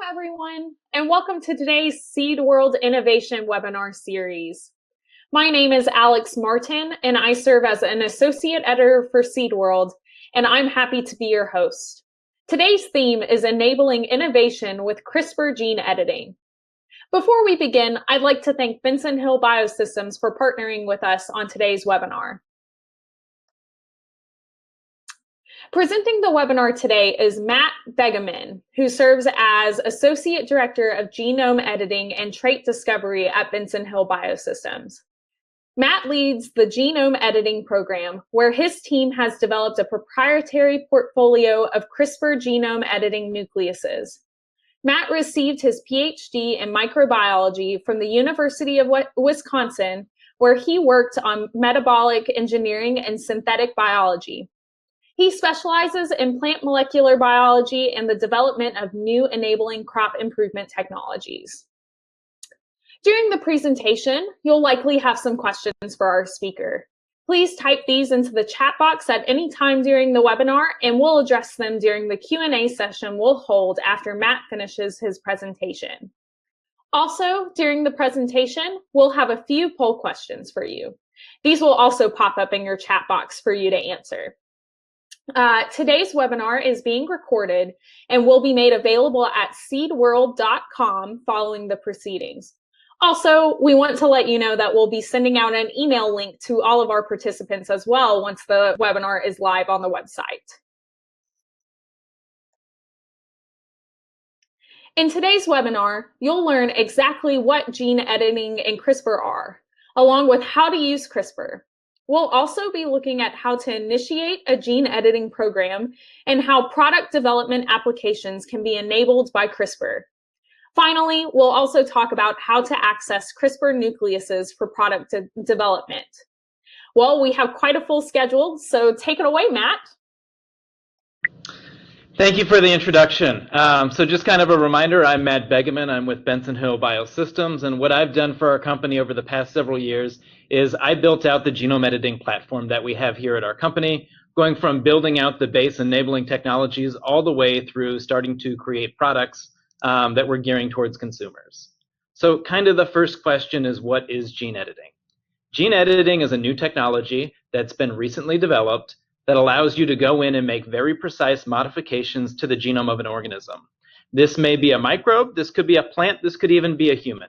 everyone, and welcome to today's Seed World Innovation webinar series. My name is Alex Martin, and I serve as an associate editor for Seed World, and I'm happy to be your host. Today's theme is enabling innovation with CRISPR gene editing. Before we begin, I'd like to thank Benson Hill Biosystems for partnering with us on today's webinar. Presenting the webinar today is Matt Begemann, who serves as Associate Director of Genome Editing and Trait Discovery at Benson Hill Biosystems. Matt leads the Genome Editing program, where his team has developed a proprietary portfolio of CRISPR genome editing nucleases. Matt received his PhD in microbiology from the University of Wisconsin, where he worked on metabolic engineering and synthetic biology. He specializes in plant molecular biology and the development of new enabling crop improvement technologies. During the presentation, you'll likely have some questions for our speaker. Please type these into the chat box at any time during the webinar, and we'll address them during the Q&A session we'll hold after Matt finishes his presentation. Also, during the presentation, we'll have a few poll questions for you. These will also pop up in your chat box for you to answer. Today's webinar is being recorded and will be made available at seedworld.com following the proceedings. Also, we want to let you know that we'll be sending out an email link to all of our participants as well once the webinar is live on the website. In today's webinar, you'll learn exactly what gene editing and CRISPR are, along with how to use CRISPR. We'll also be looking at how to initiate a gene editing program and how product development applications can be enabled by CRISPR. Finally, we'll also talk about how to access CRISPR nucleases for product development. Well, we have quite a full schedule, so take it away, Matt. Thank you for the introduction. So just kind of a reminder, I'm Matt Begemann. I'm with Benson Hill Biosystems, and what I've done for our company over the past several years is I built out the genome editing platform that we have here at our company, going from building out the base enabling technologies all the way through starting to create products that we're gearing towards consumers. So kind of the first question is, what is gene editing? Gene editing is a new technology that's been recently developed that allows you to go in and make very precise modifications to the genome of an organism. This may be a microbe, this could be a plant, this could even be a human.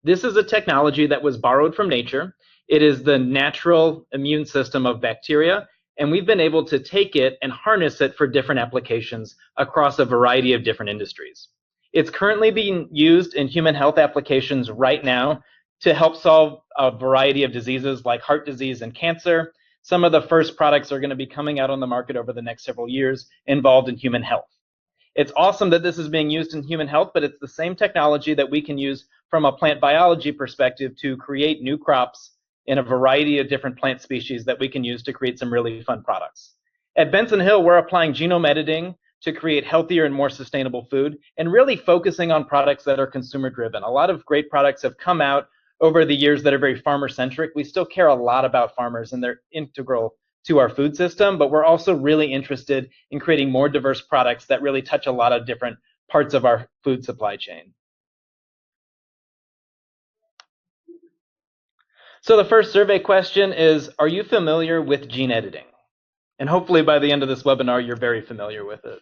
This is a technology that was borrowed from nature. It is the natural immune system of bacteria, and we've been able to take it and harness it for different applications across a variety of different industries. It's currently being used in human health applications right now to help solve a variety of diseases like heart disease and cancer. Some of the first products are going to be coming out on the market over the next several years involved in human health. It's awesome that this is being used in human health, but it's the same technology that we can use from a plant biology perspective to create new crops in a variety of different plant species that we can use to create some really fun products. At Benson Hill, we're applying genome editing to create healthier and more sustainable food and really focusing on products that are consumer driven. A lot of great products have come out over the years that are very farmer-centric. We still care a lot about farmers and they're integral to our food system, but we're also really interested in creating more diverse products that really touch a lot of different parts of our food supply chain. So the first survey question is, are you familiar with gene editing? And hopefully by the end of this webinar, you're very familiar with it.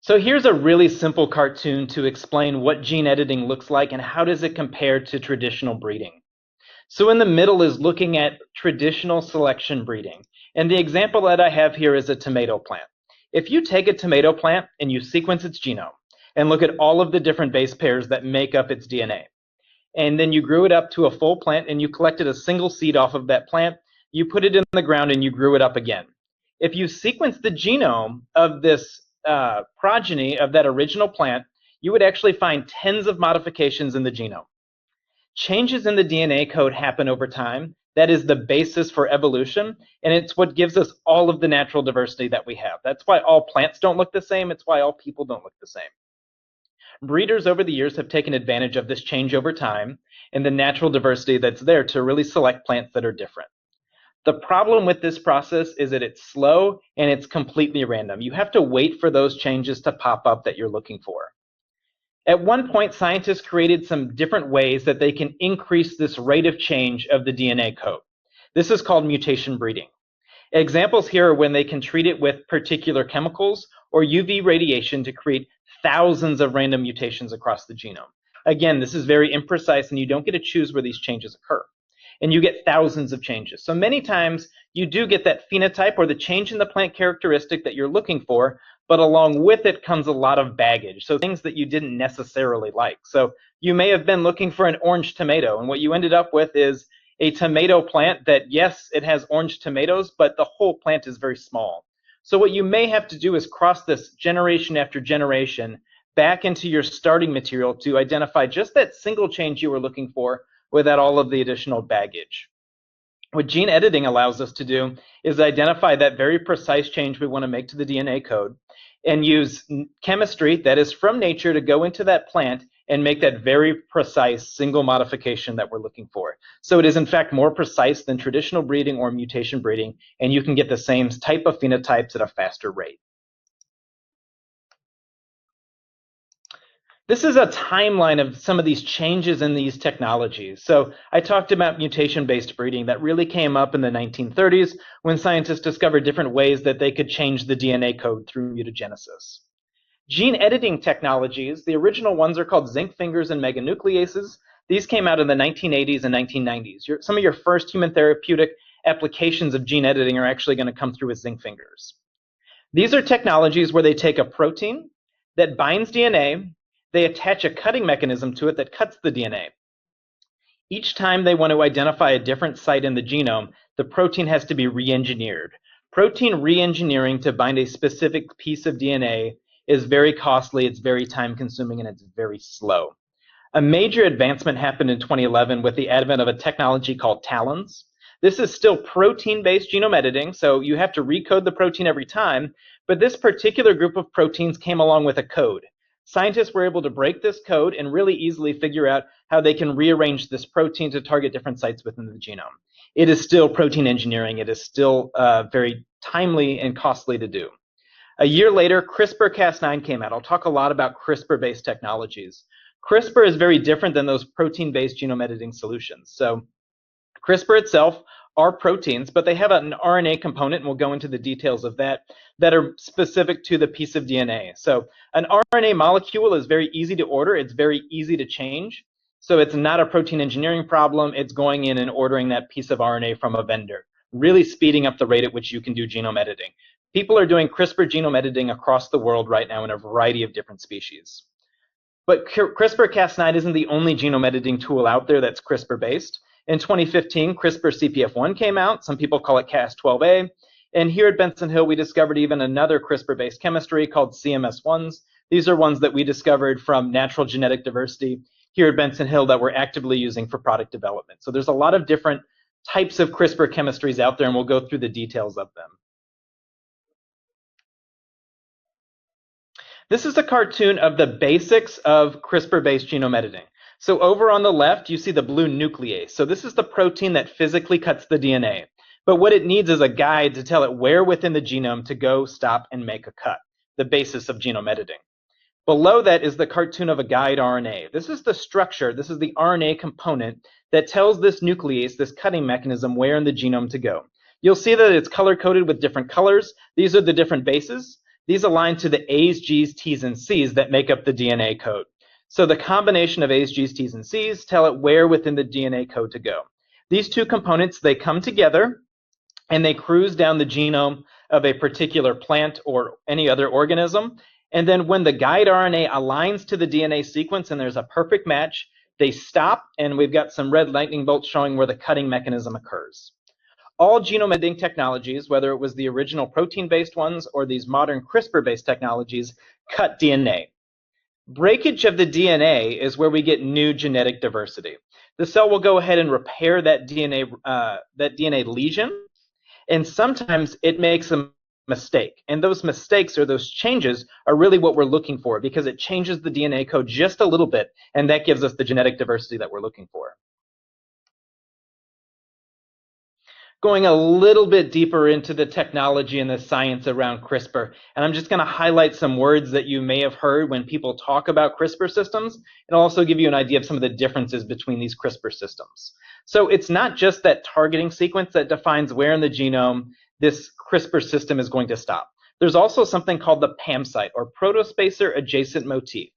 So here's a really simple cartoon to explain what gene editing looks like and how does it compare to traditional breeding. So in the middle is looking at traditional selection breeding. And the example that I have here is a tomato plant. If you take a tomato plant and you sequence its genome and look at all of the different base pairs that make up its DNA, and then you grew it up to a full plant and you collected a single seed off of that plant, you put it in the ground and you grew it up again. If you sequence the genome of this progeny of that original plant, you would actually find tens of modifications in the genome. Changes in the DNA code happen over time. That is the basis for evolution, and it's what gives us all of the natural diversity that we have. That's why all plants don't look the same. It's why all people don't look the same. Breeders over the years have taken advantage of this change over time and the natural diversity that's there to really select plants that are different. The problem with this process is that it's slow and it's completely random. You have to wait for those changes to pop up that you're looking for. At one point, scientists created some different ways that they can increase this rate of change of the DNA code. This is called mutation breeding. Examples here are when they can treat it with particular chemicals or UV radiation to create thousands of random mutations across the genome. Again, this is very imprecise and you don't get to choose where these changes occur. And you get thousands of changes. So many times you do get that phenotype or the change in the plant characteristic that you're looking for, but along with it comes a lot of baggage. So things that you didn't necessarily like. So you may have been looking for an orange tomato, and what you ended up with is a tomato plant that, yes, it has orange tomatoes, but the whole plant is very small. So what you may have to do is cross this generation after generation back into your starting material to identify just that single change you were looking for without all of the additional baggage. What gene editing allows us to do is identify that very precise change we want to make to the DNA code and use chemistry that is from nature to go into that plant and make that very precise single modification that we're looking for. So it is in fact more precise than traditional breeding or mutation breeding, and you can get the same type of phenotypes at a faster rate. This is a timeline of some of these changes in these technologies. So I talked about mutation-based breeding that really came up in the 1930s when scientists discovered different ways that they could change the DNA code through mutagenesis. Gene editing technologies, the original ones are called zinc fingers and meganucleases. These came out in the 1980s and 1990s. Some of your first human therapeutic applications of gene editing are actually going to come through with zinc fingers. These are technologies where they take a protein that binds DNA, they attach a cutting mechanism to it that cuts the DNA. Each time they want to identify a different site in the genome, the protein has to be re-engineered. Protein re-engineering to bind a specific piece of DNA is very costly, it's very time-consuming, and it's very slow. A major advancement happened in 2011 with the advent of a technology called TALENs. This is still protein-based genome editing, so you have to recode the protein every time, but this particular group of proteins came along with a code. Scientists were able to break this code and really easily figure out how they can rearrange this protein to target different sites within the genome. It is still protein engineering. It is still very timely and costly to do. A year later, CRISPR-Cas9 came out. I'll talk a lot about CRISPR-based technologies. CRISPR is very different than those protein-based genome editing solutions. So CRISPR itself are proteins, but they have an RNA component, and we'll go into the details of that, that are specific to the piece of DNA. So an RNA molecule is very easy to order. It's very easy to change. So it's not a protein engineering problem. It's going in and ordering that piece of RNA from a vendor, really speeding up the rate at which you can do genome editing. People are doing CRISPR genome editing across the world right now in a variety of different species. But CRISPR-Cas9 isn't the only genome editing tool out there that's CRISPR-based. In 2015, CRISPR-CPF1 came out. Some people call it Cas12a. And here at Benson Hill, we discovered even another CRISPR-based chemistry called CMS1s. These are ones that we discovered from natural genetic diversity here at Benson Hill that we're actively using for product development. So there's a lot of different types of CRISPR chemistries out there, and we'll go through the details of them. This is a cartoon of the basics of CRISPR-based genome editing. So over on the left, you see the blue nuclease. So this is the protein that physically cuts the DNA. But what it needs is a guide to tell it where within the genome to go, stop, and make a cut, the basis of genome editing. Below that is the cartoon of a guide RNA. This is the structure, this is the RNA component that tells this nuclease, this cutting mechanism, where in the genome to go. You'll see that it's color-coded with different colors. These are the different bases. These align to the A's, G's, T's, and C's that make up the DNA code. So the combination of A's, G's, T's, and C's tell it where within the DNA code to go. These two components, they come together and they cruise down the genome of a particular plant or any other organism. And then when the guide RNA aligns to the DNA sequence and there's a perfect match, they stop, and we've got some red lightning bolts showing where the cutting mechanism occurs. All genome editing technologies, whether it was the original protein-based ones or these modern CRISPR-based technologies, cut DNA. Breakage of the DNA is where we get new genetic diversity. The cell will go ahead and repair that DNA lesion, and sometimes it makes a mistake. And those mistakes or those changes are really what we're looking for, because it changes the DNA code just a little bit, and that gives us the genetic diversity that we're looking for. going a little bit deeper into the technology and the science around CRISPR. And I'm just going to highlight some words that you may have heard when people talk about CRISPR systems, and also give you an idea of some of the differences between these CRISPR systems. So it's not just that targeting sequence that defines where in the genome this CRISPR system is going to stop. There's also something called the PAM site, or protospacer adjacent motif.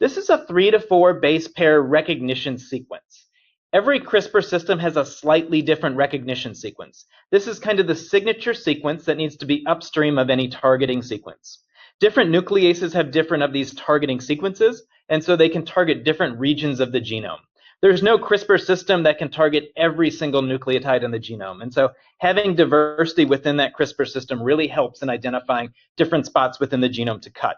This is a 3 to 4 base pair recognition sequence. Every CRISPR system has a slightly different recognition sequence. This is kind of the signature sequence that needs to be upstream of any targeting sequence. Different nucleases have different of these targeting sequences, and so they can target different regions of the genome. There's no CRISPR system that can target every single nucleotide in the genome, and so having diversity within that CRISPR system really helps in identifying different spots within the genome to cut.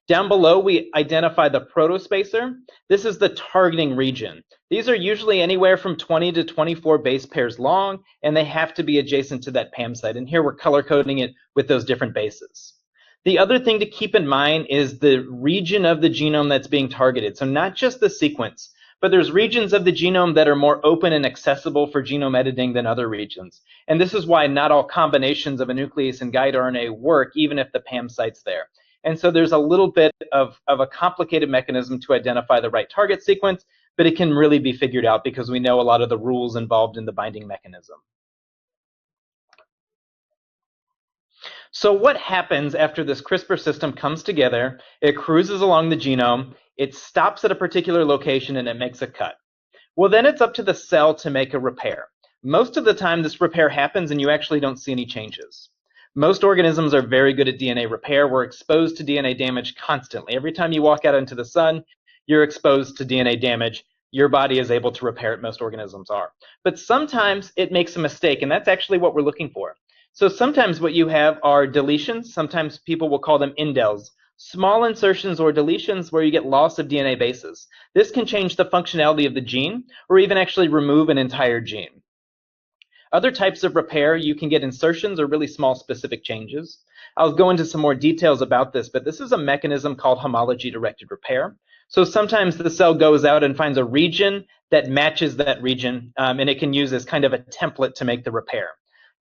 Down below, we identify the protospacer. This is the targeting region. These are usually anywhere from 20 to 24 base pairs long, and they have to be adjacent to that PAM site. And here we're color coding it with those different bases. The other thing to keep in mind is the region of the genome that's being targeted. So not just the sequence, but there's regions of the genome that are more open and accessible for genome editing than other regions. And this is why not all combinations of a nuclease and guide RNA work, even if the PAM site's there. And so there's a little bit of a complicated mechanism to identify the right target sequence, but it can really be figured out because we know a lot of the rules involved in the binding mechanism. So what happens after this CRISPR system comes together? It cruises along the genome, it stops at a particular location, and it makes a cut. Well, then it's up to the cell to make a repair. Most of the time, this repair happens and you actually don't see any changes. Most organisms are very good at DNA repair. We're exposed to DNA damage constantly. Every time you walk out into the sun, you're exposed to DNA damage. Your body is able to repair it. Most organisms are. But sometimes it makes a mistake, and that's actually what we're looking for. So sometimes what you have are deletions. Sometimes people will call them indels, small insertions or deletions where you get loss of DNA bases. This can change the functionality of the gene or even actually remove an entire gene. Other types of repair, you can get insertions or really small specific changes. I'll go into some more details about this, but this is a mechanism called homology-directed repair. So sometimes the cell goes out and finds a region that matches that region, and it can use as kind of a template to make the repair.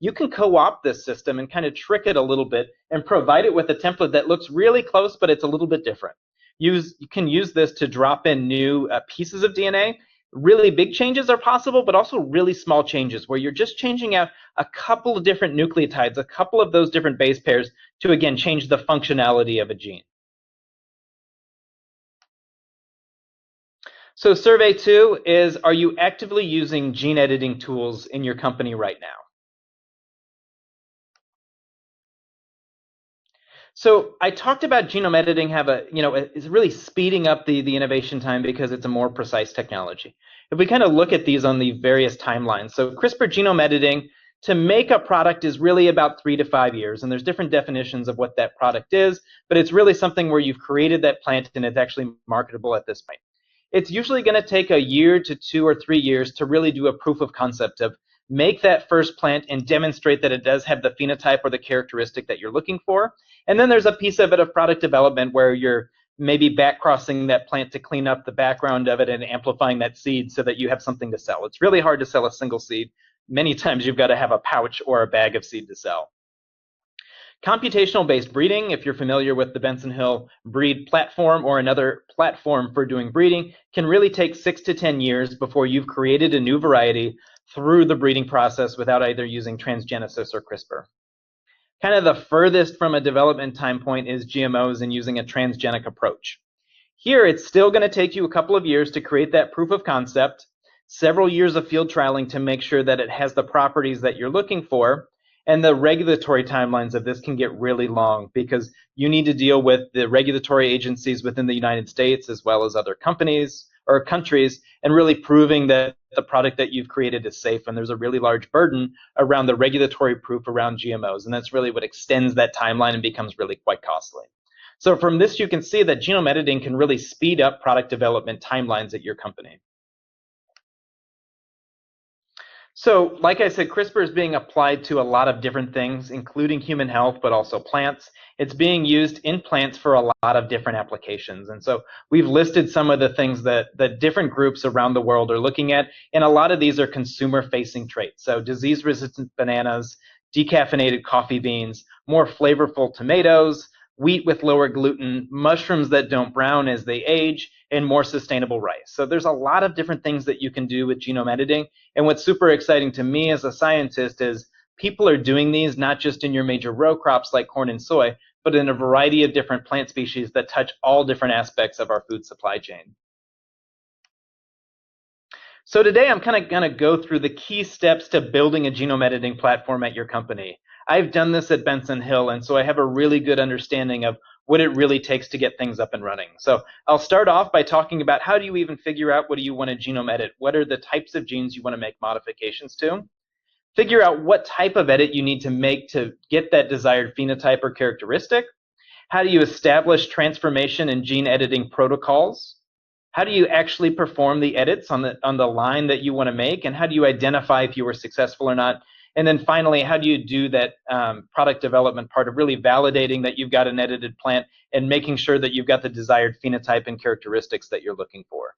You can co-opt this system and kind of trick it a little bit and provide it with a template that looks really close, but it's a little bit different. You can use this to drop in new pieces of DNA. Really big changes are possible, but also really small changes where you're just changing out a couple of different nucleotides, a couple of those different base pairs to, again, change the functionality of a gene. So survey 2 is, are you actively using gene editing tools in your company right now? So I talked about genome editing is really speeding up the innovation time because it's a more precise technology. If we kind of look at these on the various timelines, so CRISPR genome editing to make a product is really about 3 to 5 years, and there's different definitions of what that product is, but it's really something where you've created that plant and it's actually marketable at this point. It's usually going to take a year to 2 or 3 years to really do a proof of concept of make that first plant and demonstrate that it does have the phenotype or the characteristic that you're looking for. And then there's a piece of it of product development where you're maybe backcrossing that plant to clean up the background of it and amplifying that seed so that you have something to sell. It's really hard to sell a single seed. Many times you've got to have a pouch or a bag of seed to sell. Computational-based breeding, if you're familiar with the Benson Hill breed platform or another platform for doing breeding, can really take 6 to 10 years before you've created a new variety through the breeding process without either using transgenesis or CRISPR. Kind of the furthest from a development time point is GMOs and using a transgenic approach. Here, it's still going to take you a couple of years to create that proof of concept, several years of field trialing to make sure that it has the properties that you're looking for, and the regulatory timelines of this can get really long because you need to deal with the regulatory agencies within the United States as well as other companies or countries and really proving that the product that you've created is safe. And there's a really large burden around the regulatory proof around GMOs. And that's really what extends that timeline and becomes really quite costly. So from this, you can see that genome editing can really speed up product development timelines at your company. So, like I said, CRISPR is being applied to a lot of different things, including human health, but also plants. It's being used in plants for a lot of different applications. And so we've listed some of the things that different groups around the world are looking at, and a lot of these are consumer-facing traits. So disease-resistant bananas, decaffeinated coffee beans, more flavorful tomatoes, wheat with lower gluten, mushrooms that don't brown as they age, and more sustainable rice. So there's a lot of different things that you can do with genome editing. And what's super exciting to me as a scientist is people are doing these not just in your major row crops like corn and soy, but in a variety of different plant species that touch all different aspects of our food supply chain. So today I'm kind of going to go through the key steps to building a genome editing platform at your company. I've done this at Benson Hill, and so I have a really good understanding of what it really takes to get things up and running. So I'll start off by talking about how do you even figure out what do you want to genome edit? What are the types of genes you want to make modifications to? Figure out what type of edit you need to make to get that desired phenotype or characteristic. How do you establish transformation and gene editing protocols? How do you actually perform the edits on the line that you want to make? And how do you identify if you were successful or not? And then finally, how do you do that product development part of really validating that you've got an edited plant and making sure that you've got the desired phenotype and characteristics that you're looking for?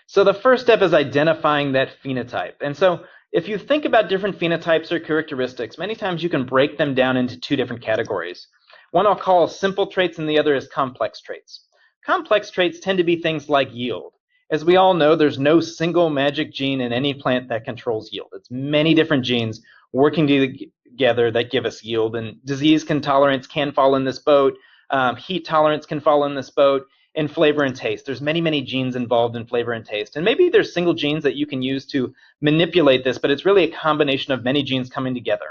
So the first step is identifying that phenotype. And so if you think about different phenotypes or characteristics, many times you can break them down into two different categories. One I'll call simple traits and the other is complex traits. Complex traits tend to be things like yield. As we all know, there's no single magic gene in any plant that controls yield. It's many different genes working together that give us yield, and disease tolerance can fall in this boat, heat tolerance can fall in this boat, and flavor and taste. There's many, many genes involved in flavor and taste. And maybe there's single genes that you can use to manipulate this, but it's really a combination of many genes coming together.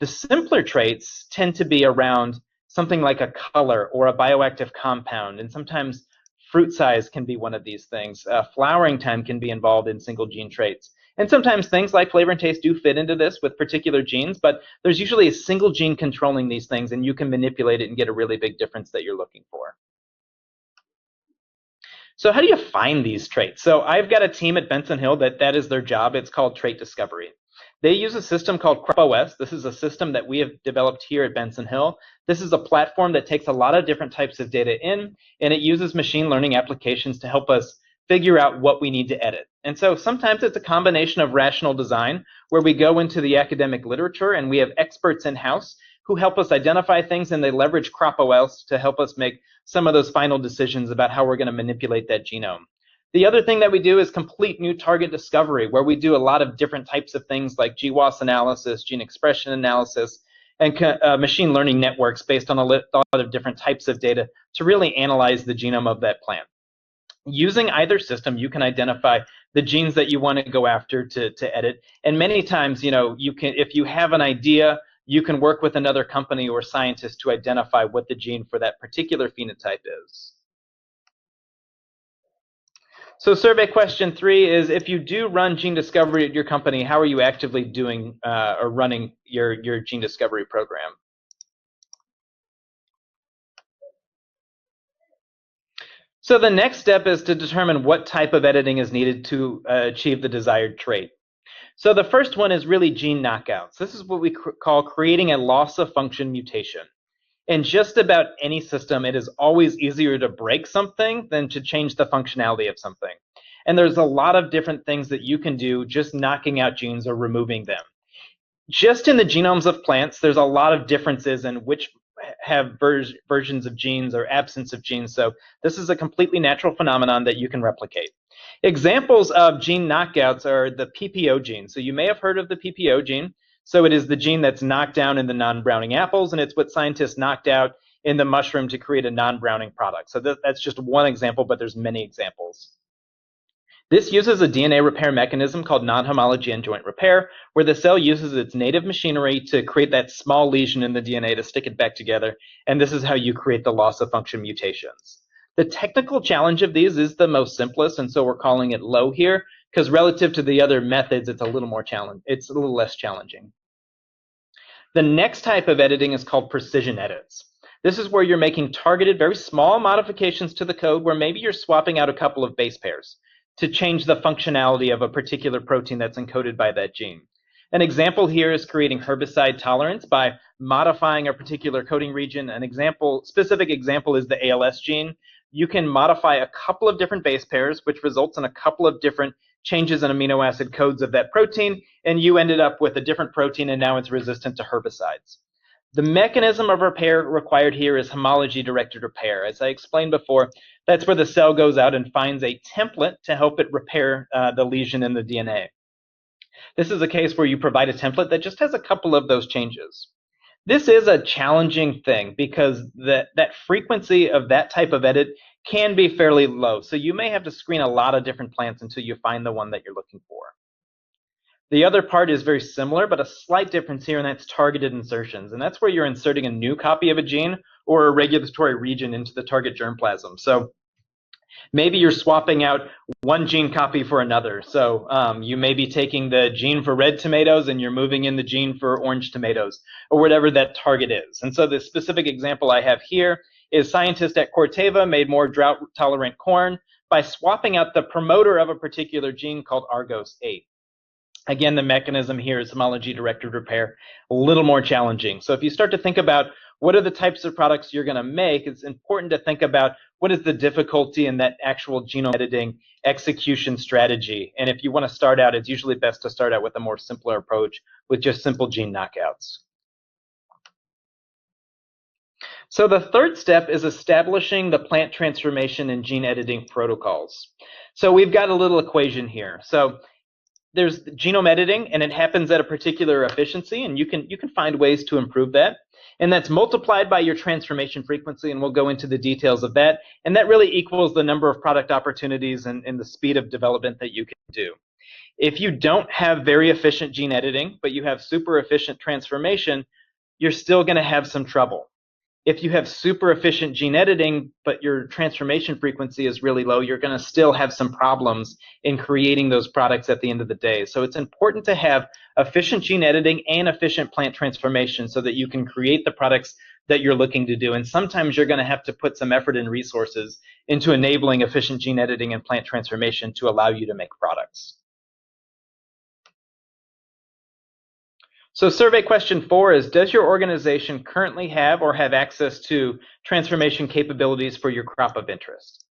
The simpler traits tend to be around something like a color or a bioactive compound, and sometimes fruit size can be one of these things. Flowering time can be involved in single gene traits. And sometimes things like flavor and taste do fit into this with particular genes, but there's usually a single gene controlling these things, and you can manipulate it and get a really big difference that you're looking for. So how do you find these traits? So I've got a team at Benson Hill that is their job. It's called trait discovery. They use a system called CRISPR. This is a system that we have developed here at Benson Hill. This is a platform that takes a lot of different types of data in, and it uses machine learning applications to help us figure out what we need to edit. And so sometimes it's a combination of rational design, where we go into the academic literature and we have experts in-house who help us identify things, and they leverage CropOS to help us make some of those final decisions about how we're going to manipulate that genome. The other thing that we do is complete new target discovery, where we do a lot of different types of things like GWAS analysis, gene expression analysis, and machine learning networks based on a lot of different types of data to really analyze the genome of that plant. Using either system, you can identify the genes that you want to go after to edit. And many times, you can, if you have an idea, you can work with another company or scientist to identify what the gene for that particular phenotype is. So survey question 3 is, if you do run gene discovery at your company, how are you actively doing or running your gene discovery program? So the next step is to determine what type of editing is needed to achieve the desired trait. So the first one is really gene knockouts. This is what we call creating a loss of function mutation. In just about any system, it is always easier to break something than to change the functionality of something. And there's a lot of different things that you can do just knocking out genes or removing them. Just in the genomes of plants, there's a lot of differences in which have versions of genes or absence of genes. So this is a completely natural phenomenon that you can replicate. Examples of gene knockouts are the PPO gene. So you may have heard of the PPO gene. So it is the gene that's knocked down in the non-browning apples, and it's what scientists knocked out in the mushroom to create a non-browning product. So that's just one example, but there's many examples. This uses a DNA repair mechanism called non-homology end joint repair, where the cell uses its native machinery to create that small lesion in the DNA to stick it back together, and this is how you create the loss of function mutations. The technical challenge of these is the most simplest, and so we're calling it low here, because relative to the other methods, it's a little less challenging. The next type of editing is called precision edits. This is where you're making targeted, very small modifications to the code, where maybe you're swapping out a couple of base pairs. to change the functionality of a particular protein that's encoded by that gene. An example here is creating herbicide tolerance by modifying a particular coding region. An specific example is the ALS gene. You can modify a couple of different base pairs, which results in a couple of different changes in amino acid codes of that protein, and you ended up with a different protein, and now it's resistant to herbicides. The mechanism of repair required here is homology-directed repair. As I explained before, that's where the cell goes out and finds a template to help it repair the lesion in the DNA. This is a case where you provide a template that just has a couple of those changes. This is a challenging thing because that frequency of that type of edit can be fairly low. So you may have to screen a lot of different plants until you find the one that you're looking for. The other part is very similar, but a slight difference here, and that's targeted insertions. And that's where you're inserting a new copy of a gene or a regulatory region into the target germplasm. So maybe you're swapping out one gene copy for another. So you may be taking the gene for red tomatoes and you're moving in the gene for orange tomatoes, or whatever that target is. And so the specific example I have here is scientists at Corteva made more drought-tolerant corn by swapping out the promoter of a particular gene called Argos-8. Again, the mechanism here is homology-directed repair, a little more challenging. So if you start to think about what are the types of products you're going to make, it's important to think about what is the difficulty in that actual genome editing execution strategy. And if you want to start out, it's usually best to start out with a more simpler approach with just simple gene knockouts. So the third step is establishing the plant transformation and gene editing protocols. So we've got a little equation here. So there's genome editing, and it happens at a particular efficiency, and you can find ways to improve that. And that's multiplied by your transformation frequency, and we'll go into the details of that. And that really equals the number of product opportunities and the speed of development that you can do. If you don't have very efficient gene editing, but you have super efficient transformation, you're still going to have some trouble. If you have super efficient gene editing, but your transformation frequency is really low, you're going to still have some problems in creating those products at the end of the day. So it's important to have efficient gene editing and efficient plant transformation so that you can create the products that you're looking to do. And sometimes you're going to have to put some effort and resources into enabling efficient gene editing and plant transformation to allow you to make products. So survey question 4 is, does your organization currently have or have access to transformation capabilities for your crop of interest?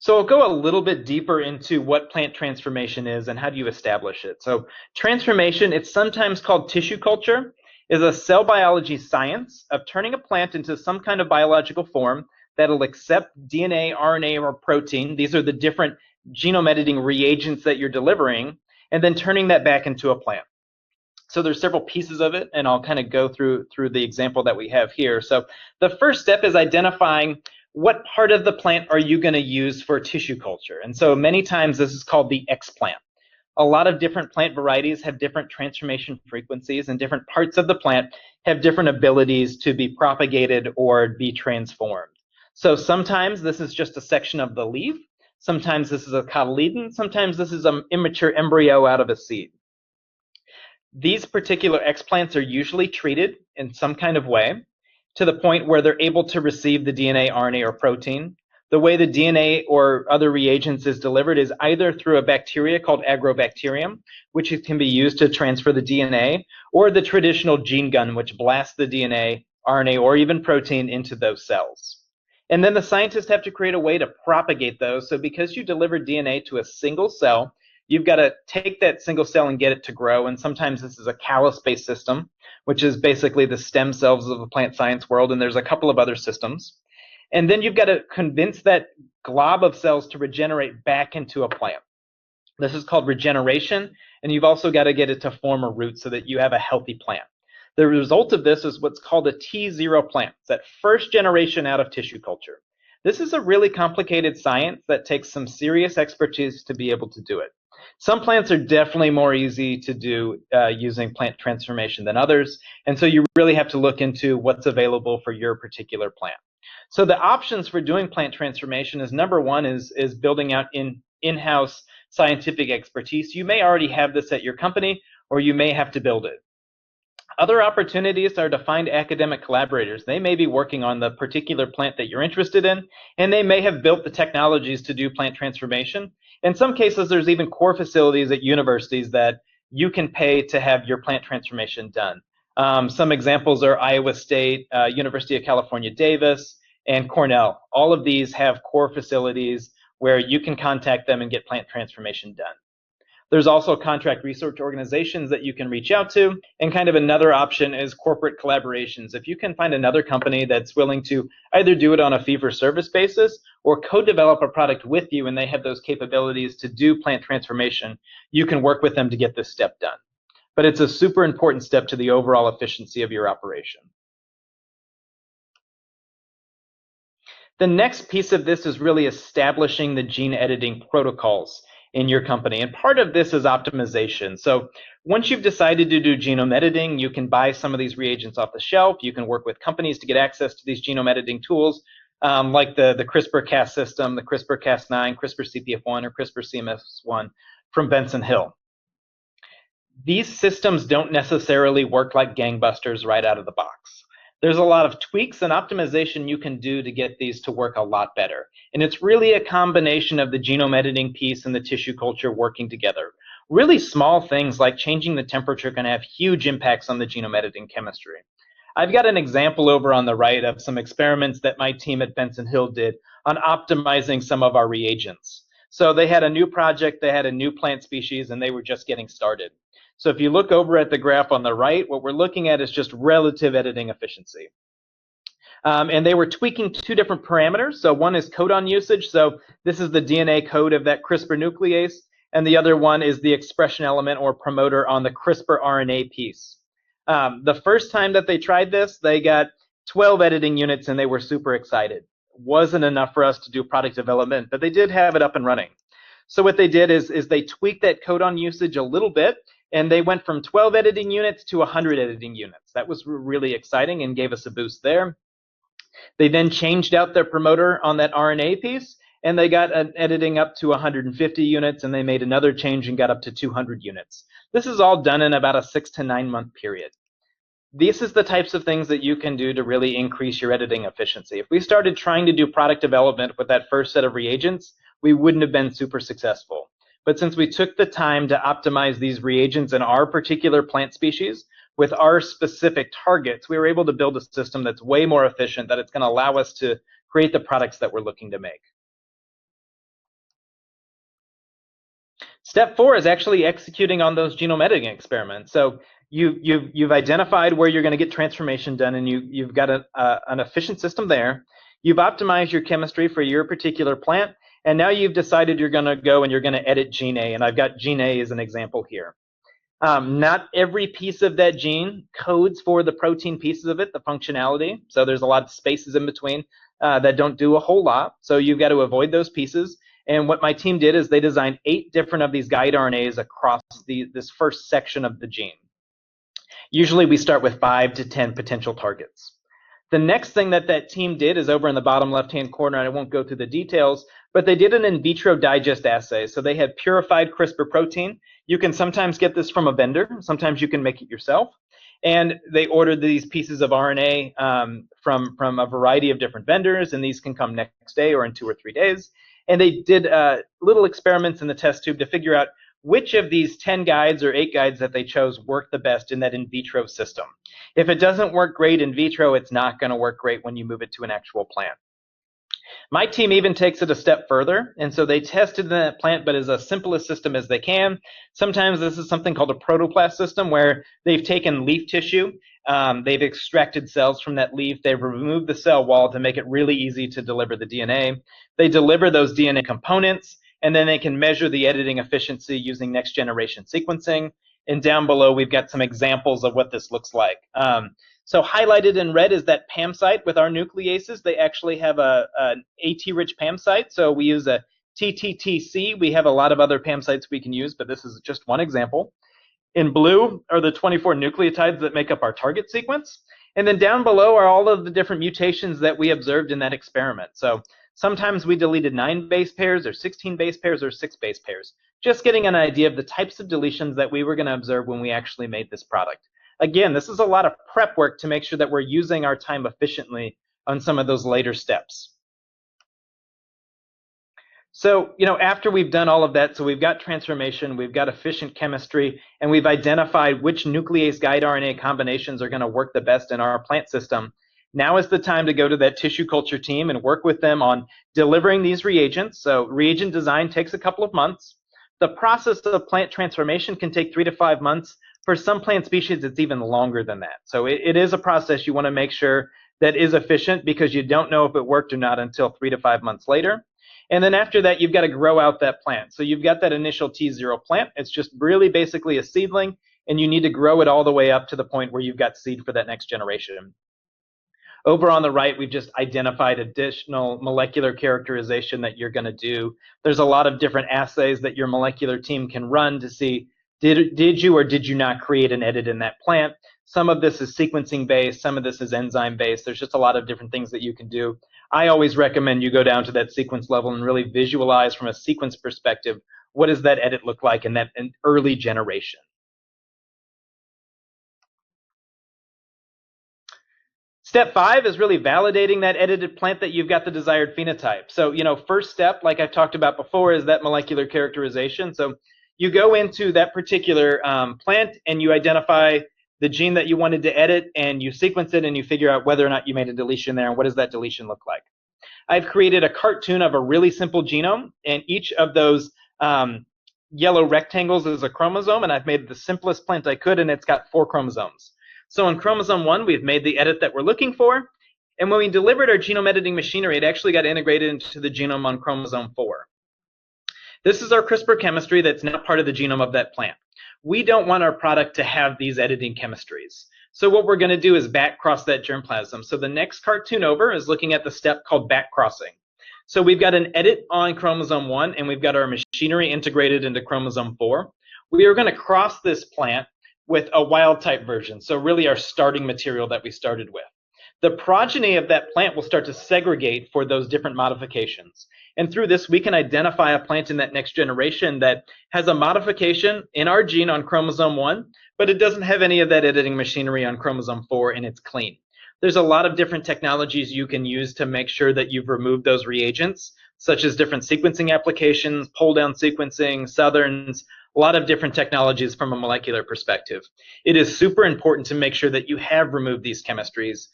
So I'll go a little bit deeper into what plant transformation is and how do you establish it. So transformation, it's sometimes called tissue culture, is a cell biology science of turning a plant into some kind of biological form that'll accept DNA, RNA, or protein. These are the different genome editing reagents that you're delivering, and then turning that back into a plant. So there's several pieces of it, and I'll kind of go through the example that we have here. So the first step is identifying what part of the plant are you going to use for tissue culture. And so many times this is called the X plant. A lot of different plant varieties have different transformation frequencies, and different parts of the plant have different abilities to be propagated or be transformed. So sometimes this is just a section of the leaf. Sometimes this is a cotyledon. Sometimes this is an immature embryo out of a seed. These particular X plants are usually treated in some kind of way to the point where they're able to receive the DNA, RNA, or protein. The way the DNA or other reagents is delivered is either through a bacteria called agrobacterium, which can be used to transfer the DNA, or the traditional gene gun, which blasts the DNA, RNA, or even protein into those cells. And then the scientists have to create a way to propagate those. So because you deliver DNA to a single cell, you've got to take that single cell and get it to grow. And sometimes this is a callus-based system, which is basically the stem cells of the plant science world. And there's a couple of other systems. And then you've got to convince that glob of cells to regenerate back into a plant. This is called regeneration. And you've also got to get it to form a root so that you have a healthy plant. The result of this is what's called a T0 plant. It's that first generation out of tissue culture. This is a really complicated science that takes some serious expertise to be able to do it. Some plants are definitely more easy to do using plant transformation than others, and so you really have to look into what's available for your particular plant. So the options for doing plant transformation is, number one is building out in-house scientific expertise. You may already have this at your company, or you may have to build it. Other opportunities are to find academic collaborators. They may be working on the particular plant that you're interested in, and they may have built the technologies to do plant transformation. In some cases, there's even core facilities at universities that you can pay to have your plant transformation done. Some examples are Iowa State, University of California, Davis, and Cornell. All of these have core facilities where you can contact them and get plant transformation done. There's also contract research organizations that you can reach out to. And kind of another option is corporate collaborations. If you can find another company that's willing to either do it on a fee-for-service basis or co-develop a product with you and they have those capabilities to do plant transformation, you can work with them to get this step done. But it's a super important step to the overall efficiency of your operation. The next piece of this is really establishing the gene editing protocols in your company. And part of this is optimization. So once you've decided to do genome editing, you can buy some of these reagents off the shelf. You can work with companies to get access to these genome editing tools, like the CRISPR-Cas system, the CRISPR-Cas9, CRISPR-CPF1, or CRISPR-CMS1 from Benson Hill. These systems don't necessarily work like gangbusters right out of the box. There's a lot of tweaks and optimization you can do to get these to work a lot better. And it's really a combination of the genome editing piece and the tissue culture working together. Really small things like changing the temperature can have huge impacts on the genome editing chemistry. I've got an example over on the right of some experiments that my team at Benson Hill did on optimizing some of our reagents. So they had a new project, they had a new plant species, and they were just getting started. So if you look over at the graph on the right, what we're looking at is just relative editing efficiency. And they were tweaking two different parameters. So one is codon usage. So this is the DNA code of that CRISPR nuclease. And the other one is the expression element or promoter on the CRISPR RNA piece. The first time that they tried this, they got 12 editing units and they were super excited. Wasn't enough for us to do product development, but they did have it up and running. So what they did is they tweaked that codon usage a little bit, and they went from 12 editing units to 100 editing units. That was really exciting and gave us a boost there. They then changed out their promoter on that RNA piece, and they got an editing up to 150 units, and they made another change and got up to 200 units. This is all done in about a 6 to 9 month period. This is the types of things that you can do to really increase your editing efficiency. If we started trying to do product development with that first set of reagents, we wouldn't have been super successful. But since we took the time to optimize these reagents in our particular plant species with our specific targets, we were able to build a system that's way more efficient, that it's going to allow us to create the products that we're looking to make. Step 4 is actually executing on those genome editing experiments. So you've identified where you're going to get transformation done, and you've got an efficient system there. You've optimized your chemistry for your particular plant, and now you've decided you're going to go and you're going to edit gene A, and I've got gene A as an example here. Not every piece of that gene codes for the protein pieces of it, the functionality. So there's a lot of spaces in between that don't do a whole lot. So you've got to avoid those pieces. And what my team did is they designed 8 different of these guide RNAs across this first section of the gene. Usually we start with 5 to 10 potential targets. The next thing that team did is over in the bottom left-hand corner, and I won't go through the details, but they did an in vitro digest assay. So they had purified CRISPR protein. You can sometimes get this from a vendor. Sometimes you can make it yourself. And they ordered these pieces of RNA from a variety of different vendors, and these can come next day or in 2 or 3 days. And they did little experiments in the test tube to figure out which of these 10 guides or 8 guides that they chose work the best in that in vitro system. If it doesn't work great in vitro, it's not going to work great when you move it to an actual plant. My team even takes it a step further, and so they tested that plant, but as a simplest system as they can. Sometimes this is something called a protoplast system, where they've taken leaf tissue, they've extracted cells from that leaf, they've removed the cell wall to make it really easy to deliver the DNA. They deliver those DNA components, and then they can measure the editing efficiency using next generation sequencing. And down below, we've got some examples of what this looks like. So highlighted in red is that PAM site with our nucleases. They actually have an AT-rich PAM site. So we use a TTTC. We have a lot of other PAM sites we can use, but this is just one example. In blue are the 24 nucleotides that make up our target sequence. And then down below are all of the different mutations that we observed in that experiment. So sometimes we deleted 9 base pairs or 16 base pairs or 6 base pairs, just getting an idea of the types of deletions that we were going to observe when we actually made this product. again, this is a lot of prep work to make sure that we're using our time efficiently on some of those later steps. So, after we've done all of that, so we've got transformation, we've got efficient chemistry, and we've identified which nuclease guide RNA combinations are going to work the best in our plant system. Now is the time to go to that tissue culture team and work with them on delivering these reagents. So reagent design takes a couple of months. The process of plant transformation can take 3 to 5 months. For some plant species, it's even longer than that. So it is a process you want to make sure that is efficient, because you don't know if it worked or not until 3 to 5 months later. And then after that, you've got to grow out that plant. So you've got that initial T0 plant. It's just really basically a seedling, and you need to grow it all the way up to the point where you've got seed for that next generation. Over on the right, we've just identified additional molecular characterization that you're going to do. There's a lot of different assays that your molecular team can run to see, did you or did you not create an edit in that plant? Some of this is sequencing based, some of this is enzyme based. There's just a lot of different things that you can do. I always recommend you go down to that sequence level and really visualize from a sequence perspective, what does that edit look like in that early generation? Step 5 is really validating that edited plant that you've got the desired phenotype. So, first step, like I've talked about before, is that molecular characterization. So you go into that particular plant and you identify the gene that you wanted to edit, and you sequence it and you figure out whether or not you made a deletion there and what does that deletion look like. I've created a cartoon of a really simple genome, and each of those yellow rectangles is a chromosome, and I've made the simplest plant I could, and it's got 4 chromosomes. So on chromosome 1, we've made the edit that we're looking for, and when we delivered our genome editing machinery, it actually got integrated into the genome on chromosome 4. This is our CRISPR chemistry that's now part of the genome of that plant. We don't want our product to have these editing chemistries. So what we're going to do is backcross that germplasm. So the next cartoon over is looking at the step called backcrossing. So we've got an edit on chromosome 1, and we've got our machinery integrated into chromosome 4. We are going to cross this plant with a wild type version, so really our starting material that we started with. The progeny of that plant will start to segregate for those different modifications. And through this, we can identify a plant in that next generation that has a modification in our gene on chromosome 1, but it doesn't have any of that editing machinery on chromosome 4, and it's clean. There's a lot of different technologies you can use to make sure that you've removed those reagents, such as different sequencing applications, pull-down sequencing, southerns, a lot of different technologies from a molecular perspective. It is super important to make sure that you have removed these chemistries,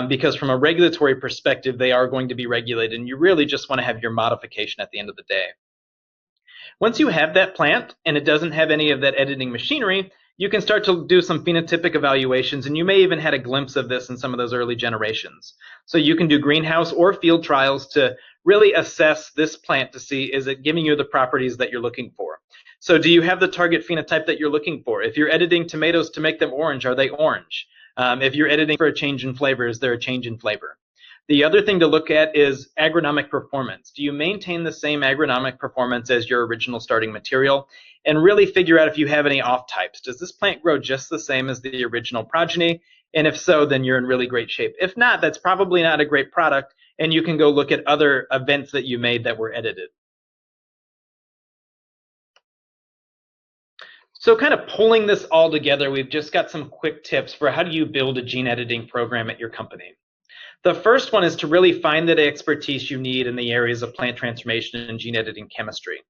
because from a regulatory perspective, they are going to be regulated, and you really just want to have your modification at the end of the day. Once you have that plant and it doesn't have any of that editing machinery, you can start to do some phenotypic evaluations, and you may even had a glimpse of this in some of those early generations. So you can do greenhouse or field trials to really assess this plant to see, is it giving you the properties that you're looking for? So do you have the target phenotype that you're looking for? If you're editing tomatoes to make them orange, are they orange? If you're editing for a change in flavor, is there a change in flavor? The other thing to look at is agronomic performance. Do you maintain the same agronomic performance as your original starting material? And really figure out if you have any off types. Does this plant grow just the same as the original progeny? And if so, then you're in really great shape. If not, that's probably not a great product, and you can go look at other events that you made that were edited. So kind of pulling this all together, we've just got some quick tips for how do you build a gene editing program at your company. The first one is to really find that expertise you need in the areas of plant transformation and gene editing chemistry.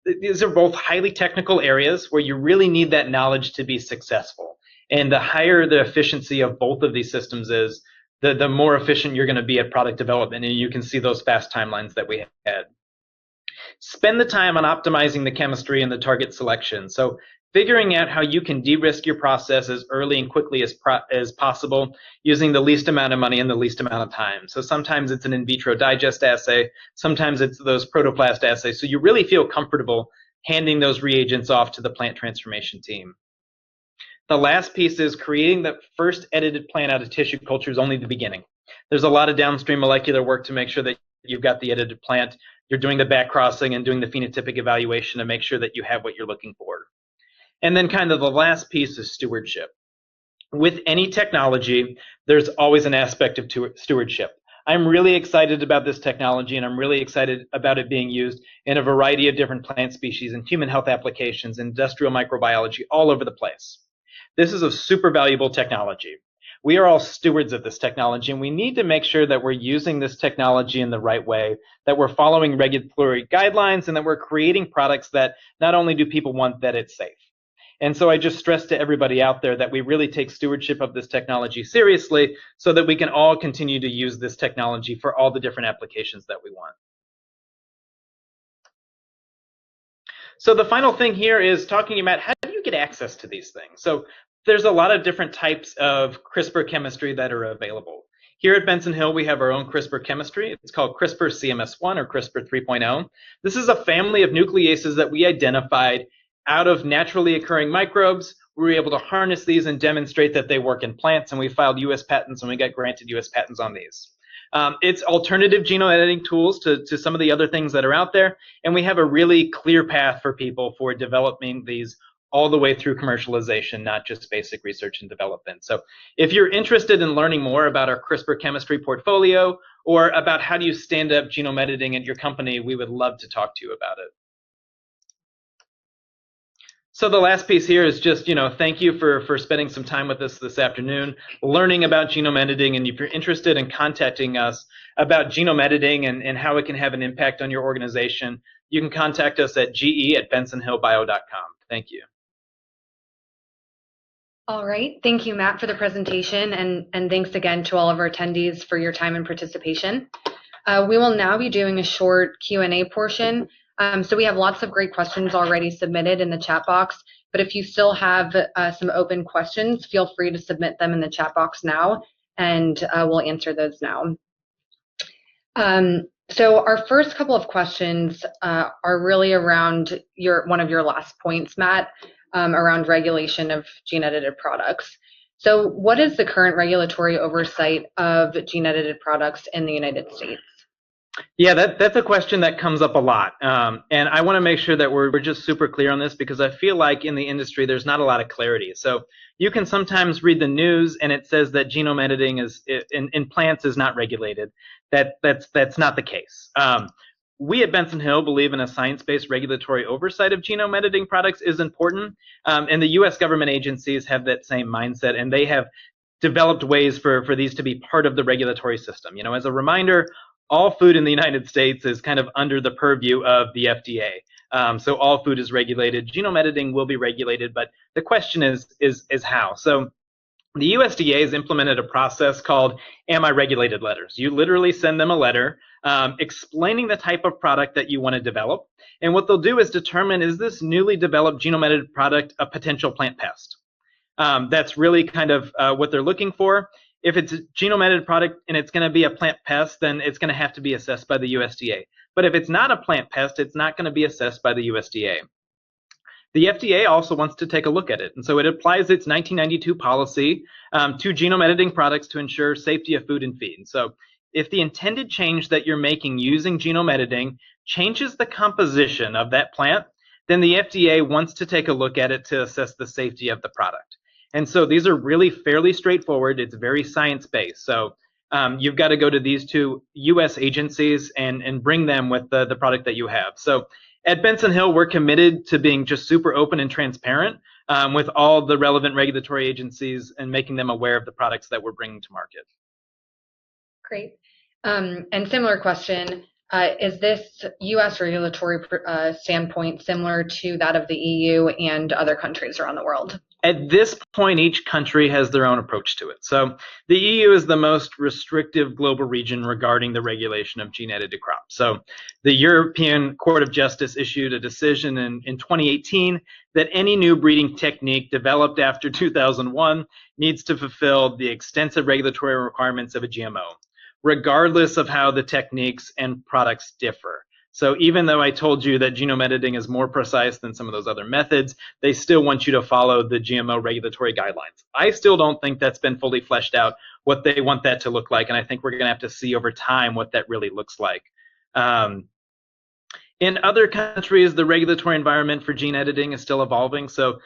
These are both highly technical areas where you really need that knowledge to be successful. And the higher the efficiency of both of these systems is, the more efficient you're going to be at product development, and you can see those fast timelines that we had. Spend the time on optimizing the chemistry and the target selection. So figuring out how you can de-risk your process as early and quickly as possible using the least amount of money and the least amount of time. So sometimes it's an in vitro digest assay, sometimes it's those protoplast assays. So you really feel comfortable handing those reagents off to the plant transformation team. The last piece is creating the first edited plant out of tissue culture is only the beginning. There's a lot of downstream molecular work to make sure that you've got the edited plant. You're doing the backcrossing and doing the phenotypic evaluation to make sure that you have what you're looking for. And then kind of the last piece is stewardship. With any technology, there's always an aspect of stewardship. I'm really excited about this technology, and I'm really excited about it being used in a variety of different plant species and human health applications, industrial microbiology, all over the place. This is a super valuable technology. We are all stewards of this technology, and we need to make sure that we're using this technology in the right way, that we're following regulatory guidelines, and that we're creating products that not only do people want, that it's safe. And so I just stress to everybody out there that we really take stewardship of this technology seriously so that we can all continue to use this technology for all the different applications that we want. So the final thing here is talking about how do you get access to these things? So there's a lot of different types of CRISPR chemistry that are available. Here at Benson Hill, we have our own CRISPR chemistry. It's called CRISPR CMS1 or CRISPR 3.0. This is a family of nucleases that we identified out of naturally occurring microbes. We were able to harness these and demonstrate that they work in plants, and we filed US patents and we got granted US patents on these. It's alternative genome editing tools to some of the other things that are out there, and we have a really clear path for people for developing these all the way through commercialization, not just basic research and development. So if you're interested in learning more about our CRISPR chemistry portfolio or about how do you stand up genome editing at your company, we would love to talk to you about it. So the last piece here is just, thank you for spending some time with us this afternoon, learning about genome editing. And if you're interested in contacting us about genome editing and how it can have an impact on your organization, you can contact us at ge@bensonhillbio.com. Thank you. All right, thank you, Matt, for the presentation, and thanks again to all of our attendees for your time and participation. We will now be doing a short Q&A portion. So we have lots of great questions already submitted in the chat box, but if you still have some open questions, feel free to submit them in the chat box now, and we'll answer those now. So our first couple of questions are really around one of your last points, Matt, around regulation of gene-edited products. So what is the current regulatory oversight of gene-edited products in the United States? Yeah, that's a question that comes up a lot. And I want to make sure that we're just super clear on this because I feel like in the industry, there's not a lot of clarity. So you can sometimes read the news and it says that genome editing in plants is not regulated. That's not the case. We at Benson Hill believe in a science-based regulatory oversight of genome editing products is important. And the US government agencies have that same mindset, and they have developed ways for these to be part of the regulatory system. As a reminder, all food in the United States is kind of under the purview of the FDA. So all food is regulated. Genome editing will be regulated, but the question is how. So the USDA has implemented a process called Am I Regulated letters. You literally send them a letter explaining the type of product that you want to develop. And what they'll do is determine, is this newly developed genome edited product a potential plant pest? That's really kind of what they're looking for. If it's a genome edited product and it's going to be a plant pest, then it's going to have to be assessed by the USDA. But if it's not a plant pest, it's not going to be assessed by the USDA. The FDA also wants to take a look at it, and so it applies its 1992 policy to genome editing products to ensure safety of food and feed. And so if the intended change that you're making using genome editing changes the composition of that plant, then the FDA wants to take a look at it to assess the safety of the product. And so these are really fairly straightforward. It's very science-based. So you've got to go to these two US agencies and bring them with the product that you have. So at Benson Hill, we're committed to being just super open and transparent with all the relevant regulatory agencies and making them aware of the products that we're bringing to market. Great. And similar question, is this US regulatory standpoint similar to that of the EU and other countries around the world? At this point, each country has their own approach to it. So the EU is the most restrictive global region regarding the regulation of gene-edited crops. So the European Court of Justice issued a decision in 2018 that any new breeding technique developed after 2001 needs to fulfill the extensive regulatory requirements of a GMO, regardless of how the techniques and products differ. So even though I told you that genome editing is more precise than some of those other methods, they still want you to follow the GMO regulatory guidelines. I still don't think that's been fully fleshed out, what they want that to look like, and I think we're going to have to see over time what that really looks like. In other countries, the regulatory environment for gene editing is still evolving. So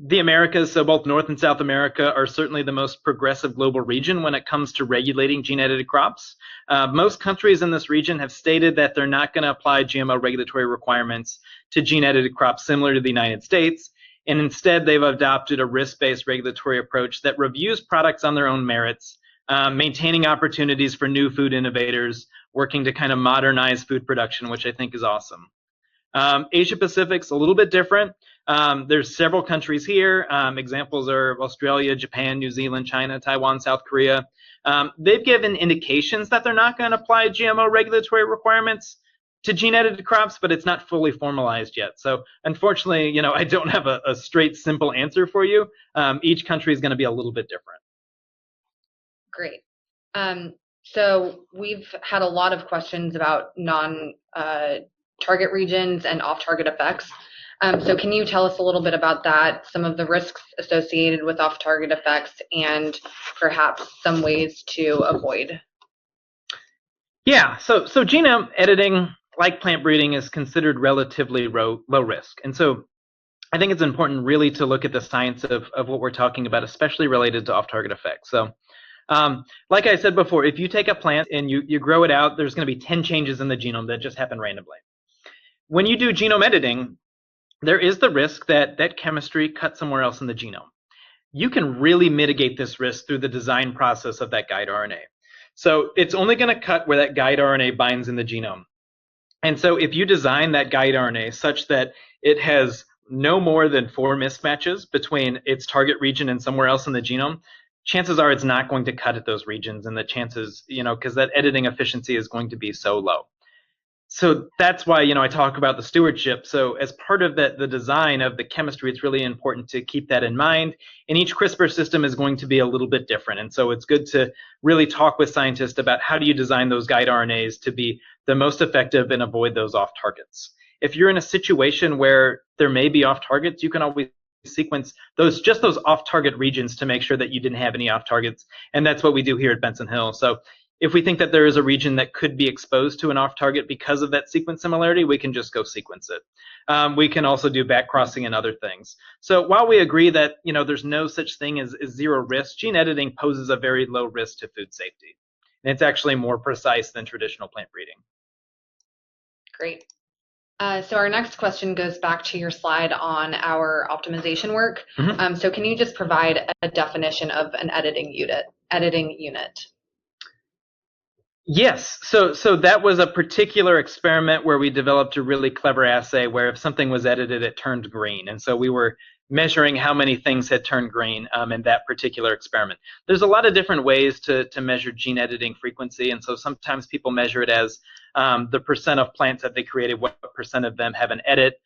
the Americas, so both North and South America, are certainly the most progressive global region when it comes to regulating gene-edited crops. Most countries in this region have stated that they're not going to apply GMO regulatory requirements to gene-edited crops similar to the United States. And instead, they've adopted a risk-based regulatory approach that reviews products on their own merits, maintaining opportunities for new food innovators, working to kind of modernize food production, which I think is awesome. Asia Pacific's a little bit different. There's several countries here. Examples are Australia, Japan, New Zealand, China, Taiwan, South Korea. They've given indications that they're not going to apply GMO regulatory requirements to gene-edited crops, but it's not fully formalized yet. So unfortunately, I don't have a straight, simple answer for you. Each country is going to be a little bit different. Great. So we've had a lot of questions about target regions and off-target effects. So can you tell us a little bit about that, some of the risks associated with off-target effects, and perhaps some ways to avoid? Yeah, so genome editing, like plant breeding, is considered relatively low risk. And so I think it's important really to look at the science of what we're talking about, especially related to off-target effects. So like I said before, if you take a plant and you grow it out, there's going to be 10 changes in the genome that just happen randomly. When you do genome editing, there is the risk that that chemistry cuts somewhere else in the genome. You can really mitigate this risk through the design process of that guide RNA. So it's only going to cut where that guide RNA binds in the genome. And so if you design that guide RNA such that it has no more than 4 mismatches between its target region and somewhere else in the genome, chances are it's not going to cut at those regions, and the chances, because that editing efficiency is going to be so low. So that's why, I talk about the stewardship. So as part of the design of the chemistry, it's really important to keep that in mind. And each CRISPR system is going to be a little bit different. And so it's good to really talk with scientists about how do you design those guide RNAs to be the most effective and avoid those off targets. If you're in a situation where there may be off targets, you can always sequence those off target regions to make sure that you didn't have any off targets. And that's what we do here at Benson Hill. So if we think that there is a region that could be exposed to an off-target because of that sequence similarity, we can just go sequence it. We can also do backcrossing and other things. So while we agree that there's no such thing as zero risk, gene editing poses a very low risk to food safety. And it's actually more precise than traditional plant breeding. Great. So our next question goes back to your slide on our optimization work. Mm-hmm. So can you just provide a definition of an editing unit? Yes, so that was a particular experiment where we developed a really clever assay where if something was edited, it turned green. And so we were measuring how many things had turned green in that particular experiment. There's a lot of different ways to measure gene editing frequency. And so sometimes people measure it as the percent of plants that they created, what percent of them have an edit.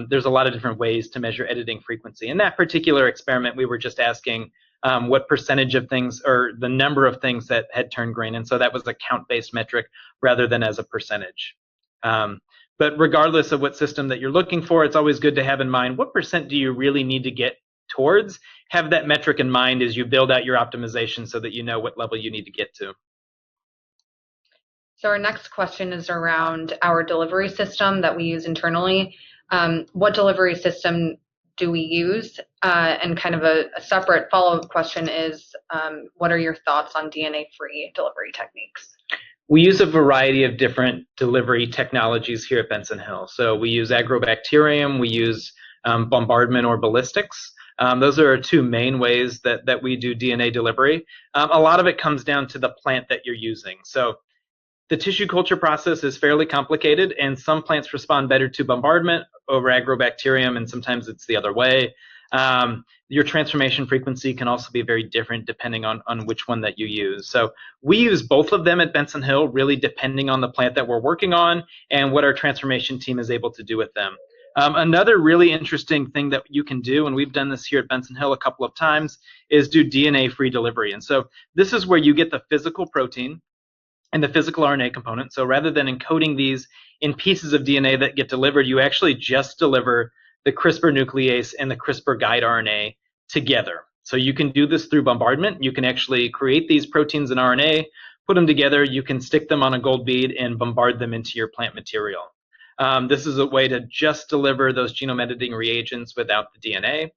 There's a lot of different ways to measure editing frequency. In that particular experiment, we were just asking what percentage of things or the number of things that had turned green. And so that was a count-based metric rather than as a percentage. But regardless of what system that you're looking for, it's always good to have in mind what percent do you really need to get towards. Have that metric in mind as you build out your optimization so that you know what level you need to get to. So our next question is around our delivery system that we use internally. What delivery system do we use? And kind of a separate follow-up question is, what are your thoughts on DNA-free delivery techniques? We use a variety of different delivery technologies here at Benson Hill. So we use agrobacterium, we use bombardment or ballistics. Those are our 2 main ways that we do DNA delivery. A lot of it comes down to the plant that you're using. So the tissue culture process is fairly complicated, and some plants respond better to bombardment over agrobacterium, and sometimes it's the other way. Your transformation frequency can also be very different depending on which one that you use. So we use both of them at Benson Hill, really depending on the plant that we're working on and what our transformation team is able to do with them. Another really interesting thing that you can do, and we've done this here at Benson Hill a couple of times, is do DNA-free delivery. And so this is where you get the physical protein and the physical RNA component. So rather than encoding these in pieces of DNA that get delivered, you actually just deliver the CRISPR nuclease and the CRISPR guide RNA together. So you can do this through bombardment. You can actually create these proteins and RNA, put them together, you can stick them on a gold bead and bombard them into your plant material. This is a way to just deliver those genome editing reagents without the DNA.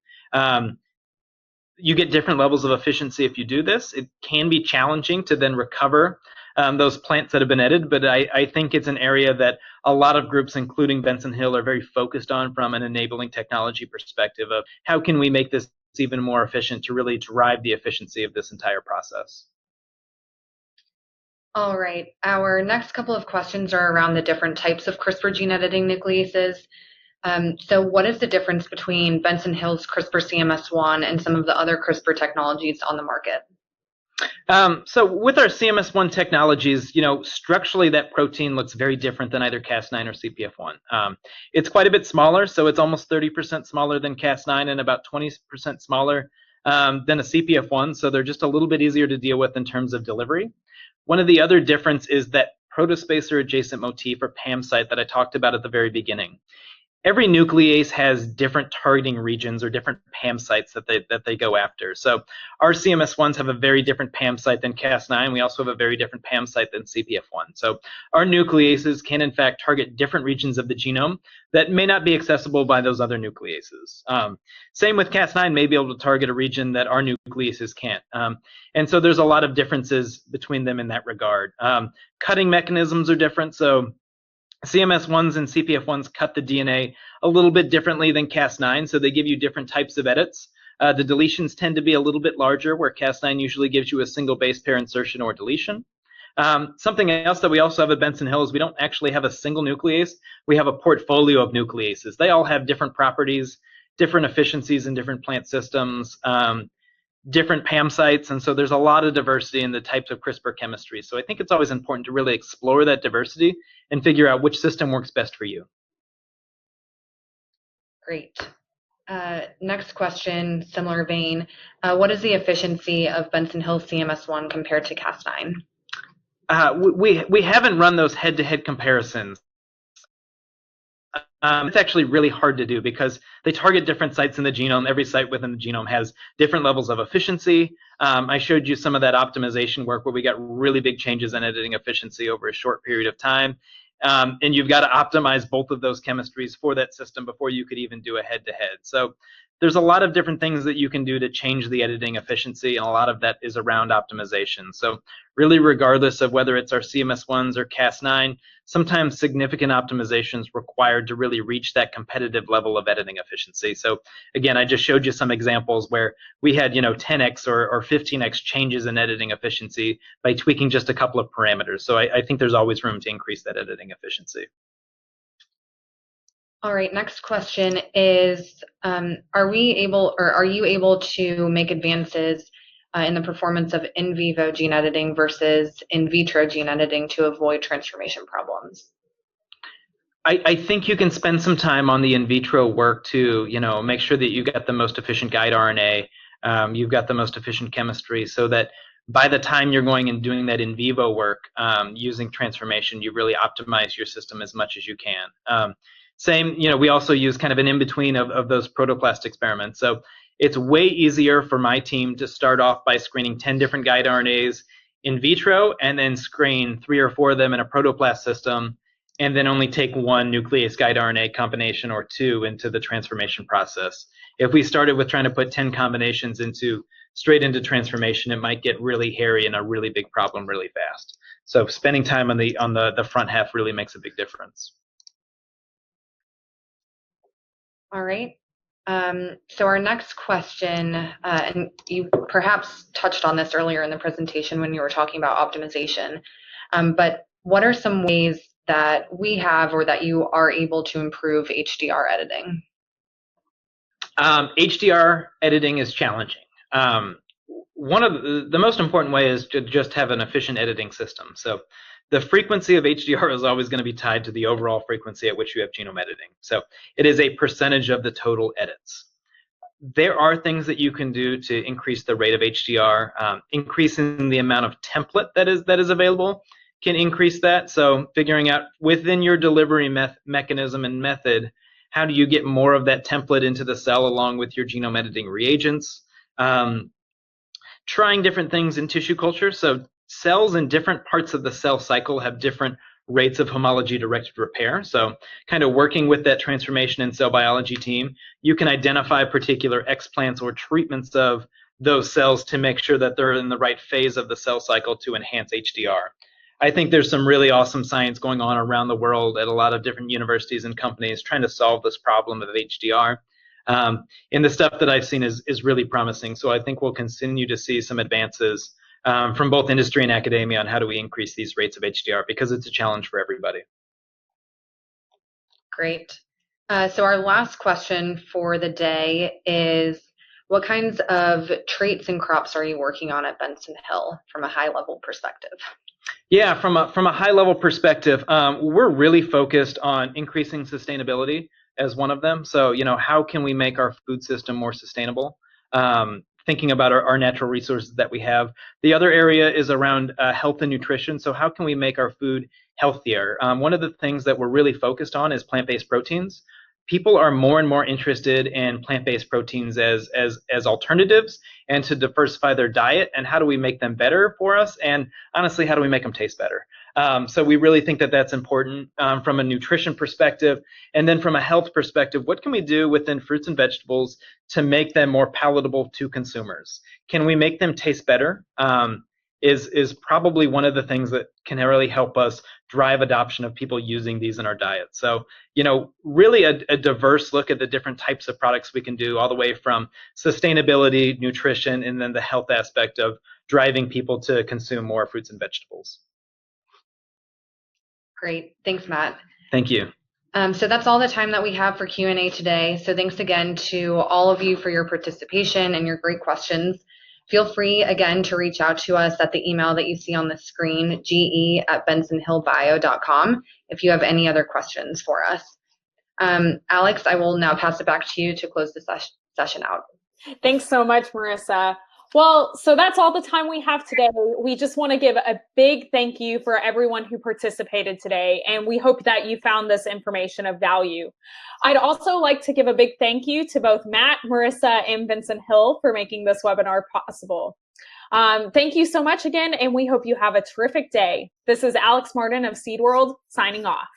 You get different levels of efficiency if you do this. It can be challenging to then recover those plants that have been edited, but I think it's an area that a lot of groups, including Benson Hill, are very focused on from an enabling technology perspective of how can we make this even more efficient to really drive the efficiency of this entire process. All right, our next couple of questions are around the different types of CRISPR gene editing nucleases. So what is the difference between Benson Hill's CRISPR CMS1 and some of the other CRISPR technologies on the market? So with our CMS1 technologies, structurally that protein looks very different than either Cas9 or CPF1. It's quite a bit smaller, so it's almost 30% smaller than Cas9 and about 20% smaller than a CPF1, so they're just a little bit easier to deal with in terms of delivery. One of the other difference is that protospacer adjacent motif or PAM site that I talked about at the very beginning. Every nuclease has different targeting regions or different PAM sites that they go after. So our CMS1s have a very different PAM site than Cas9. We also have a very different PAM site than CPF1. So our nucleases can in fact target different regions of the genome that may not be accessible by those other nucleases. Same with Cas9 may be able to target a region that our nucleases can't. And so there's a lot of differences between them in that regard. Cutting mechanisms are different. So CMS1s and CPF1s cut the DNA a little bit differently than Cas9, so they give you different types of edits. The deletions tend to be a little bit larger, where Cas9 usually gives you a single base pair insertion or deletion. Something else that we also have at Benson Hill is we don't actually have a single nuclease. We have a portfolio of nucleases. They all have different properties, different efficiencies in different plant systems, different PAM sites, and so there's a lot of diversity in the types of CRISPR chemistry. So I think it's always important to really explore that diversity and figure out which system works best for you. Great. Next question, similar vein. What is the efficiency of Benson Hill CMS1 compared to Cas9? We haven't run those head-to-head comparisons. It's actually really hard to do because they target different sites in the genome. Every site within the genome has different levels of efficiency. I showed you some of that optimization work where we got really big changes in editing efficiency over a short period of time. And you've got to optimize both of those chemistries for that system before you could even do a head-to-head. So there's a lot of different things that you can do to change the editing efficiency, and a lot of that is around optimization. So really, regardless of whether it's our CMS1s or Cas9, sometimes significant optimizations required to really reach that competitive level of editing efficiency. So again, I just showed you some examples where we had 10x or 15x changes in editing efficiency by tweaking just a couple of parameters. So I think there's always room to increase that editing efficiency. All right, next question is, are you able to make advances in the performance of in vivo gene editing versus in vitro gene editing to avoid transformation problems? I think you can spend some time on the in vitro work to make sure that you get the most efficient guide RNA, you've got the most efficient chemistry, so that by the time you're going and doing that in vivo work using transformation, you really optimize your system as much as you can. Same, we also use kind of an in-between of those protoplast experiments. So it's way easier for my team to start off by screening 10 different guide RNAs in vitro and then screen 3 or 4 of them in a protoplast system, and then only take 1 nuclease guide RNA combination or 2 into the transformation process. If we started with trying to put 10 combinations straight into transformation, it might get really hairy and a really big problem really fast. So spending time on the front half really makes a big difference. All right. So our next question, and you perhaps touched on this earlier in the presentation when you were talking about optimization, but what are some ways that we have or that you are able to improve HDR editing? HDR editing is challenging. One of the most important way is to just have an efficient editing system. So the frequency of HDR is always going to be tied to the overall frequency at which you have genome editing. So it is a percentage of the total edits. There are things that you can do to increase the rate of HDR. Increasing the amount of template that is available can increase that. So figuring out within your delivery mechanism and method, how do you get more of that template into the cell along with your genome editing reagents? Trying different things in tissue culture. So cells in different parts of the cell cycle have different rates of homology-directed repair. So kind of working with that transformation and cell biology team, you can identify particular explants or treatments of those cells to make sure that they're in the right phase of the cell cycle to enhance HDR. I think there's some really awesome science going on around the world at a lot of different universities and companies trying to solve this problem of HDR. And the stuff that I've seen is really promising. So I think we'll continue to see some advances from both industry and academia on how do we increase these rates of HDR, because it's a challenge for everybody. Great. So our last question for the day is, what kinds of traits and crops are you working on at Benson Hill from a high level perspective? Yeah, from a high level perspective, we're really focused on increasing sustainability as one of them. So, how can we make our food system more sustainable? Thinking about our natural resources that we have. The other area is around health and nutrition. So how can we make our food healthier? One of the things that we're really focused on is plant-based proteins. People are more and more interested in plant-based proteins as alternatives and to diversify their diet. And how do we make them better for us? And honestly, how do we make them taste better? So we really think that that's important from a nutrition perspective. And then from a health perspective, what can we do within fruits and vegetables to make them more palatable to consumers? Can we make them taste better? Is probably one of the things that can really help us drive adoption of people using these in our diet. So, really a diverse look at the different types of products we can do, all the way from sustainability, nutrition, and then the health aspect of driving people to consume more fruits and vegetables. Great. Thanks, Matt. Thank you. So that's all the time that we have for Q&A today. So thanks again to all of you for your participation and your great questions. Feel free, again, to reach out to us at the email that you see on the screen, ge@bensonhillbio.com, if you have any other questions for us. Alex, I will now pass it back to you to close the session out. Thanks so much, Marissa. Well, so that's all the time we have today. We just want to give a big thank you for everyone who participated today, and we hope that you found this information of value. I'd also like to give a big thank you to both Matt, Marissa, and Benson Hill for making this webinar possible. Thank you so much again, and we hope you have a terrific day. This is Alex Martin of Seed World signing off.